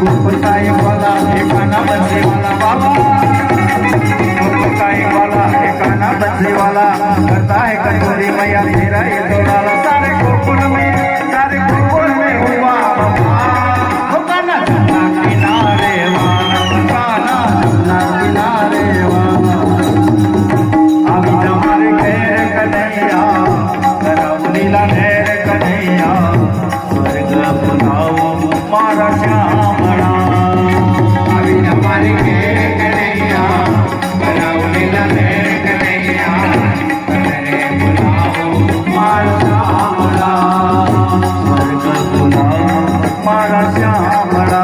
गोकुळताई वाला ठिकाणा बंसीवाला बाबा गोकुळताई वाला ठिकाणा बंसीवाला करता है कटोरी मैया तेरा ये तोड़ाला सारे गोकुल में हुआ काना किनारे वाला काना किनारे वाला अभी हमारे घेर कन्हैया करौलीला घेर कन्हैया स्वर्ग बुलाओ मारा श्यामला अभी हमारे घेर कन्हैया करौलीला घेर कन्हैया स्वर्ग बुलाओ मारा श्यामला स्वर्ग बुलाओ मारा श्यामला